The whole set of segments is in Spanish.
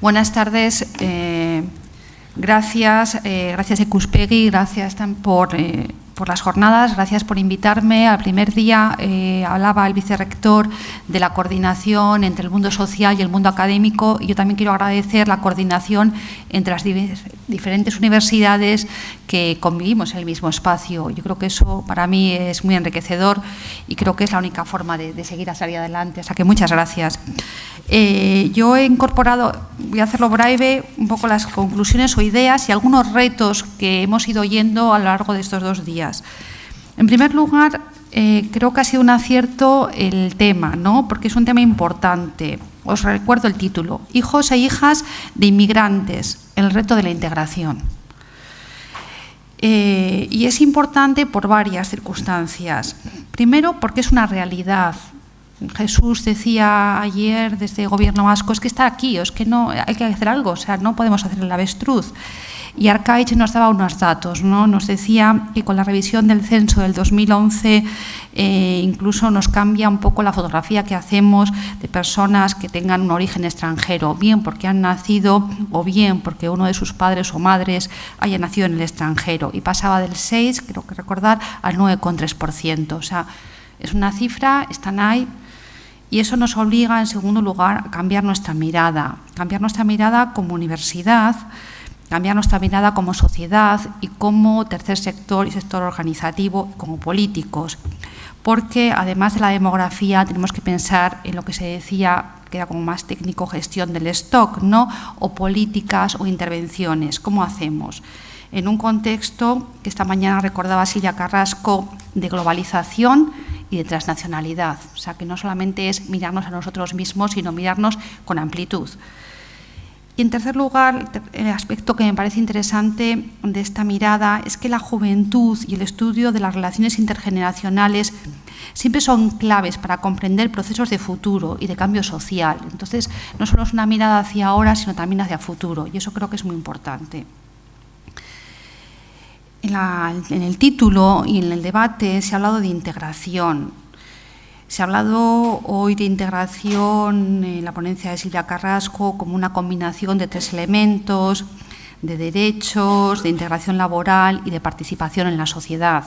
Buenas tardes. Gracias Ikuspegi, gracias por las jornadas, gracias por invitarme. Al primer día hablaba el vicerrector de la coordinación entre el mundo social y el mundo académico, y yo también quiero agradecer la coordinación entre las diferentes universidades que convivimos en el mismo espacio. Yo creo que eso para mí es muy enriquecedor y creo que es la única forma de seguir hacia adelante. O sea que muchas gracias. Yo he incorporado, voy a hacerlo breve, un poco las conclusiones o ideas y algunos retos que hemos ido oyendo a lo largo de estos 2 días. En primer lugar, creo que ha sido un acierto el tema, ¿no? Porque es un tema importante. Os recuerdo el título: Hijos e hijas de inmigrantes, el reto de la integración. Y es importante por varias circunstancias. Primero, porque es una realidad. Jesús decía ayer desde el Gobierno vasco, es que está aquí, es que no hay que hacer algo, o sea, no podemos hacer el avestruz. Y Arkaich nos daba unos datos, ¿no? Nos decía que con la revisión del censo del 2011 incluso nos cambia un poco la fotografía que hacemos de personas que tengan un origen extranjero, bien porque han nacido o bien porque uno de sus padres o madres haya nacido en el extranjero. Y pasaba del 6, creo que recordar, al 9,3%. O sea, es una cifra, están ahí. Y eso nos obliga, en segundo lugar, a cambiar nuestra mirada como universidad, cambiar nuestra mirada como sociedad y como tercer sector y sector organizativo, como políticos. Porque, además de la demografía, tenemos que pensar en lo que se decía, que era como más técnico, gestión del stock, ¿no? O políticas o intervenciones. ¿Cómo hacemos? En un contexto que esta mañana recordaba Silvia Carrasco, de globalización y de transnacionalidad. O sea, que no solamente es mirarnos a nosotros mismos, sino mirarnos con amplitud. Y en tercer lugar, el aspecto que me parece interesante de esta mirada es que la juventud y el estudio de las relaciones intergeneracionales siempre son claves para comprender procesos de futuro y de cambio social. Entonces, no solo es una mirada hacia ahora, sino también hacia futuro, y eso creo que es muy importante. En el título y en el debate se ha hablado de integración. Se ha hablado hoy de integración en la ponencia de Silvia Carrasco como una combinación de 3 elementos: de derechos, de integración laboral y de participación en la sociedad.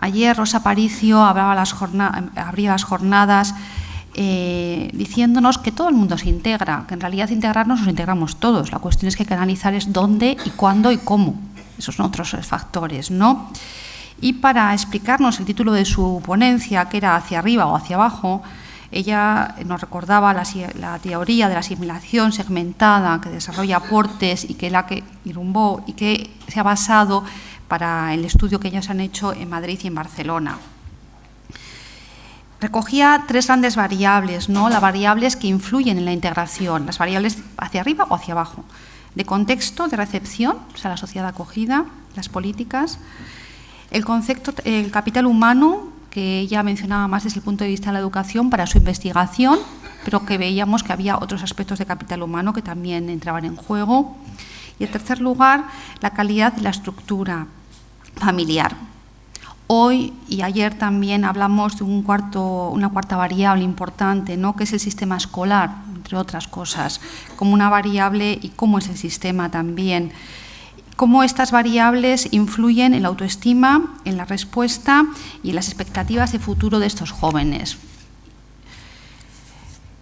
Ayer Rosa Aparicio abría las jornadas diciéndonos que todo el mundo se integra, que en realidad integrarnos nos integramos todos. La cuestión es que hay que analizar es dónde y cuándo y cómo. Esos son otros factores, ¿no? Y para explicarnos el título de su ponencia, que era hacia arriba o hacia abajo, ella nos recordaba la teoría de la asimilación segmentada que desarrolla aportes y que la que irumbó y que se ha basado para el estudio que ellos han hecho en Madrid y en Barcelona. Recogía 3 grandes variables, ¿no? Las variables que influyen en la integración, las variables hacia arriba o hacia abajo, de contexto, de recepción, o sea, la sociedad acogida, las políticas, el capital humano, que ella mencionaba más desde el punto de vista de la educación para su investigación, pero que veíamos que había otros aspectos de capital humano que también entraban en juego. Y en tercer lugar, la calidad de la estructura familiar. Hoy y ayer también hablamos de una cuarta variable importante, ¿no? Que es el sistema escolar, entre otras cosas, como una variable, y cómo es el sistema también. Cómo estas variables influyen en la autoestima, en la respuesta y en las expectativas de futuro de estos jóvenes.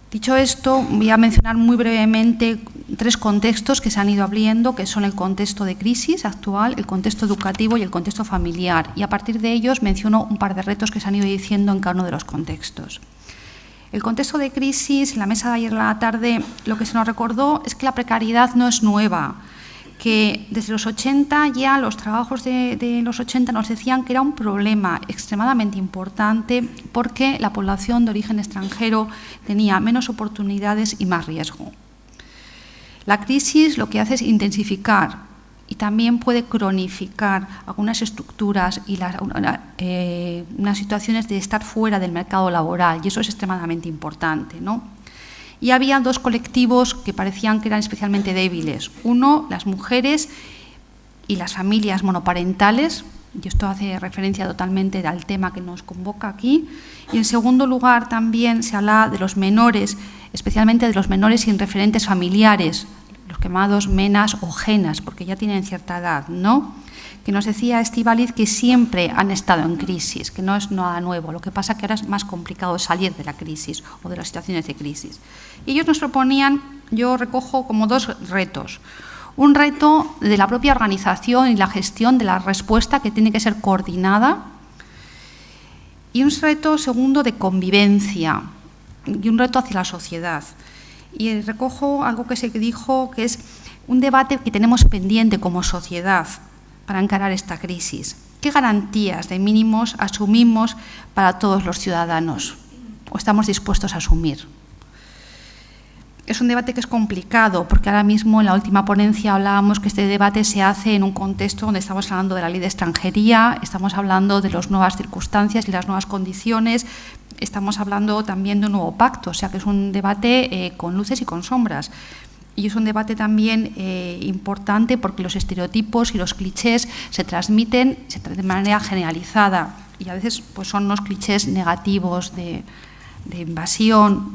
Dicho esto, voy a mencionar muy brevemente 3 contextos que se han ido abriendo, que son el contexto de crisis actual, el contexto educativo y el contexto familiar. Y a partir de ellos menciono un par de retos que se han ido diciendo en cada uno de los contextos. El contexto de crisis, en la mesa de ayer a la tarde, lo que se nos recordó es que la precariedad no es nueva, que desde los 80 ya los trabajos de los 80 nos decían que era un problema extremadamente importante porque la población de origen extranjero tenía menos oportunidades y más riesgo. La crisis lo que hace es intensificar y también puede cronificar algunas estructuras y unas situaciones de estar fuera del mercado laboral, y eso es extremadamente importante, ¿no? Y había 2 colectivos que parecían que eran especialmente débiles. Uno, las mujeres y las familias monoparentales, y esto hace referencia totalmente al tema que nos convoca aquí. Y en segundo lugar también se habla de los menores especialmente de los menores sin referentes familiares, los llamados menas o genas, porque ya tienen cierta edad, ¿no? Que nos decía Estíbaliz que siempre han estado en crisis, que no es nada nuevo, lo que pasa que ahora es más complicado salir de la crisis o de las situaciones de crisis. Y ellos nos proponían, yo recojo como 2 retos. Un reto de la propia organización y la gestión de la respuesta, que tiene que ser coordinada, y un reto segundo de convivencia, y un reto hacia la sociedad. Y recojo algo que se dijo, que es un debate que tenemos pendiente como sociedad para encarar esta crisis. ¿Qué garantías de mínimos asumimos para todos los ciudadanos o estamos dispuestos a asumir? Es un debate que es complicado, porque ahora mismo en la última ponencia hablábamos que este debate se hace en un contexto donde estamos hablando de la ley de extranjería, estamos hablando de las nuevas circunstancias y las nuevas condiciones, estamos hablando también de un nuevo pacto, o sea que es un debate con luces y con sombras. Y es un debate también importante porque los estereotipos y los clichés se transmiten de manera generalizada y a veces pues, son unos clichés negativos de invasión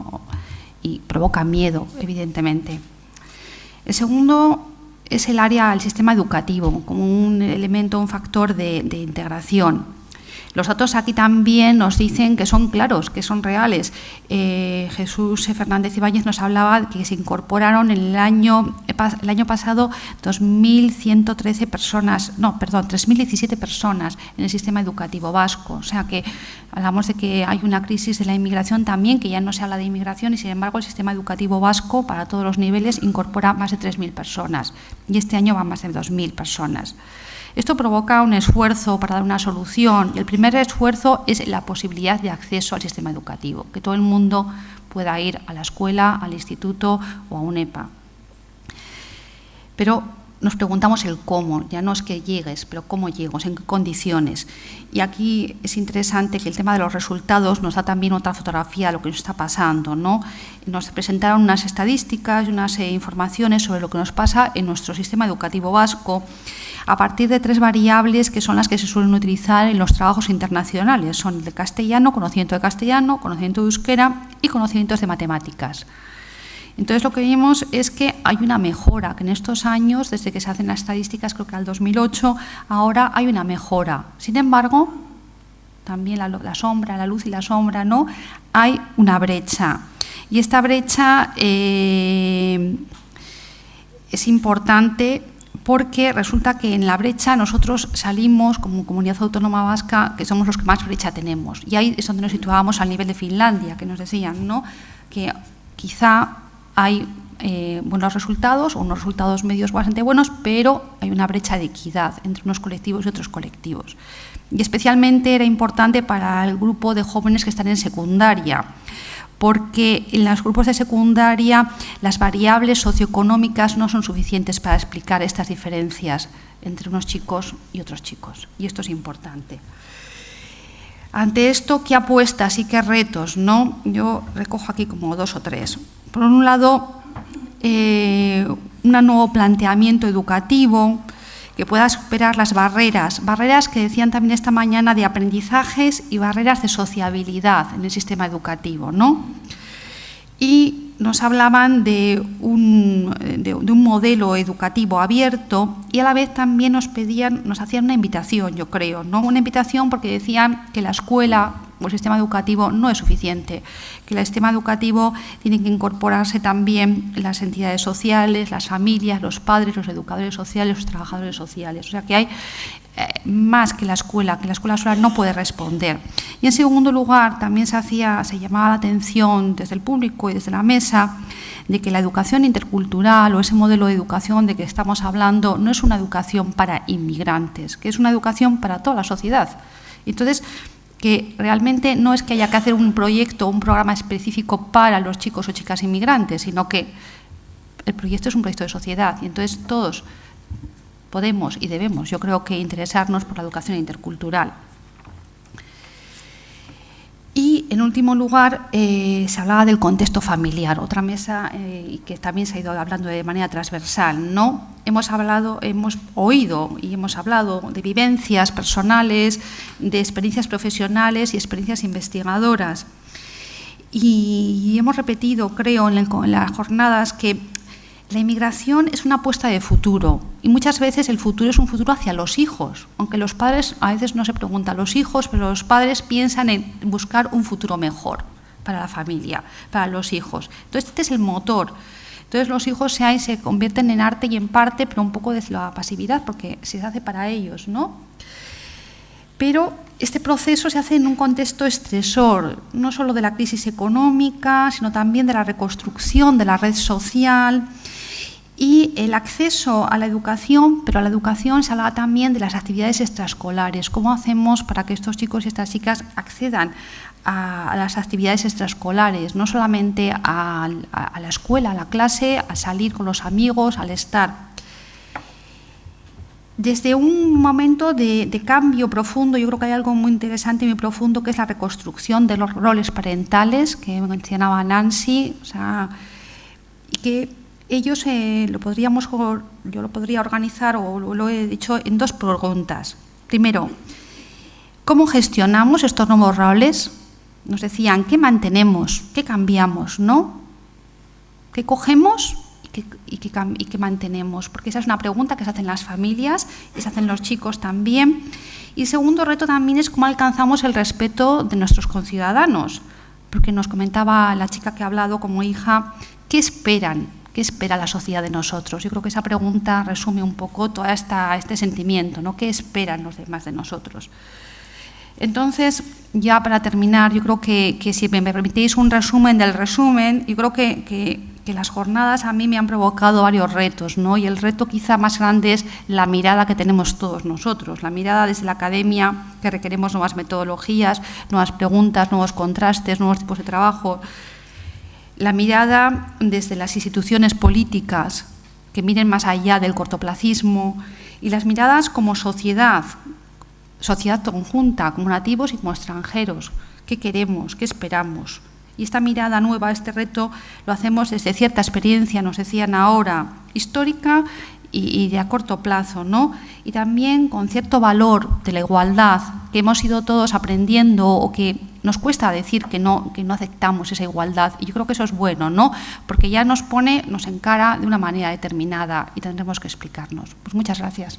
y provocan miedo, evidentemente. El segundo es el sistema educativo, como un elemento, un factor de integración. Los datos aquí también nos dicen que son claros, que son reales. Jesús Fernández Ibáñez nos hablaba de que se incorporaron el año pasado 3.17 personas en el sistema educativo vasco. O sea que hablamos de que hay una crisis de la inmigración también, que ya no se habla de inmigración y sin embargo el sistema educativo vasco para todos los niveles incorpora más de 3.000 personas y este año van más de 2.000 personas. Esto provoca un esfuerzo para dar una solución y el primer esfuerzo es la posibilidad de acceso al sistema educativo, que todo el mundo pueda ir a la escuela, al instituto o a un EPA. Pero nos preguntamos el cómo, ya no es que llegues, pero cómo llego, en qué condiciones. Y aquí es interesante que el tema de los resultados nos da también otra fotografía de lo que nos está pasando, ¿no? Nos presentaron unas estadísticas y unas informaciones sobre lo que nos pasa en nuestro sistema educativo vasco a partir de 3 variables que son las que se suelen utilizar en los trabajos internacionales. Son el de castellano, conocimiento de euskera y conocimientos de matemáticas. Entonces, lo que vimos es que hay una mejora, que en estos años, desde que se hacen las estadísticas, creo que al 2008, ahora hay una mejora. Sin embargo, también la sombra, la luz y la sombra, ¿no? Hay una brecha. Y esta brecha es importante porque resulta que en la brecha nosotros salimos como comunidad autónoma vasca, que somos los que más brecha tenemos. Y ahí es donde nos situábamos al nivel de Finlandia, que nos decían, ¿no? Que quizá hay buenos resultados o unos resultados medios bastante buenos, pero hay una brecha de equidad entre unos colectivos y otros colectivos. Y especialmente era importante para el grupo de jóvenes que están en secundaria, porque en los grupos de secundaria las variables socioeconómicas no son suficientes para explicar estas diferencias entre unos chicos y otros chicos. Y esto es importante. Ante esto, ¿qué apuestas y qué retos, no? Yo recojo aquí como 2 o 3. Por un lado, un nuevo planteamiento educativo que pueda superar las barreras que decían también esta mañana de aprendizajes y barreras de sociabilidad en el sistema educativo, ¿no? Y nos hablaban de un modelo educativo abierto y a la vez también nos hacían una invitación, yo creo, ¿no? Una invitación porque decían que la escuela o el sistema educativo no es suficiente, que el sistema educativo tiene que incorporarse también las entidades sociales, las familias, los padres, los educadores sociales, los trabajadores sociales. O sea que hay más que la escuela sola no puede responder. Y en segundo lugar, también se llamaba la atención desde el público y desde la mesa de que la educación intercultural o ese modelo de educación de que estamos hablando no es una educación para inmigrantes, que es una educación para toda la sociedad. Entonces, que realmente no es que haya que hacer un proyecto o un programa específico para los chicos o chicas inmigrantes, sino que el proyecto es un proyecto de sociedad y entonces todos podemos y debemos, yo creo que interesarnos por la educación intercultural. Y, en último lugar, se hablaba del contexto familiar, otra mesa que también se ha ido hablando de manera transversal, ¿no? Hemos oído y hemos hablado de vivencias personales, de experiencias profesionales y experiencias investigadoras. Y hemos repetido, creo, en las jornadas que la inmigración es una apuesta de futuro y muchas veces el futuro es un futuro hacia los hijos, aunque los padres a veces no se preguntan los hijos, pero los padres piensan en buscar un futuro mejor para la familia, para los hijos. Entonces, este es el motor. Entonces, los hijos se convierten en arte y en parte, pero un poco desde la pasividad, porque se hace para ellos, ¿no? Pero este proceso se hace en un contexto estresor, no solo de la crisis económica, sino también de la reconstrucción de la red social y el acceso a la educación, pero a la educación se habla también de las actividades extraescolares. ¿Cómo hacemos para que estos chicos y estas chicas accedan a las actividades extraescolares? No solamente a la escuela, a la clase, a salir con los amigos, al estar. Desde un momento de cambio profundo, yo creo que hay algo muy interesante y muy profundo, que es la reconstrucción de los roles parentales, que mencionaba Nancy, o sea, y que ellos yo lo podría organizar, o lo he dicho, en dos preguntas. Primero, ¿cómo gestionamos estos nuevos roles? Nos decían, ¿qué mantenemos? ¿Qué cambiamos? ¿No? ¿Qué cogemos? ¿Y qué mantenemos? Porque esa es una pregunta que se hacen las familias y se hacen los chicos también. Y el segundo reto también es cómo alcanzamos el respeto de nuestros conciudadanos, porque nos comentaba la chica que ha hablado como hija, ¿qué esperan? ¿Qué espera la sociedad de nosotros? Yo creo que esa pregunta resume un poco todo este sentimiento, ¿no? ¿Qué esperan los demás de nosotros? Entonces, ya para terminar, yo creo que si me permitís un resumen del resumen, yo creo que las jornadas a mí me han provocado varios retos, ¿no? Y el reto quizá más grande es la mirada que tenemos todos nosotros, la mirada desde la academia, que requeremos nuevas metodologías, nuevas preguntas, nuevos contrastes, nuevos tipos de trabajo. La mirada desde las instituciones políticas, que miren más allá del cortoplacismo, y las miradas como sociedad conjunta, como nativos y como extranjeros. ¿Qué queremos? ¿Qué esperamos? Y esta mirada nueva, este reto, lo hacemos desde cierta experiencia, nos decían ahora, histórica y de a corto plazo, ¿no? Y también con cierto valor de la igualdad, que hemos ido todos aprendiendo o que nos cuesta decir que no aceptamos esa igualdad. Y yo creo que eso es bueno, ¿no? Porque ya nos encara de una manera determinada y tendremos que explicarnos. Pues muchas gracias.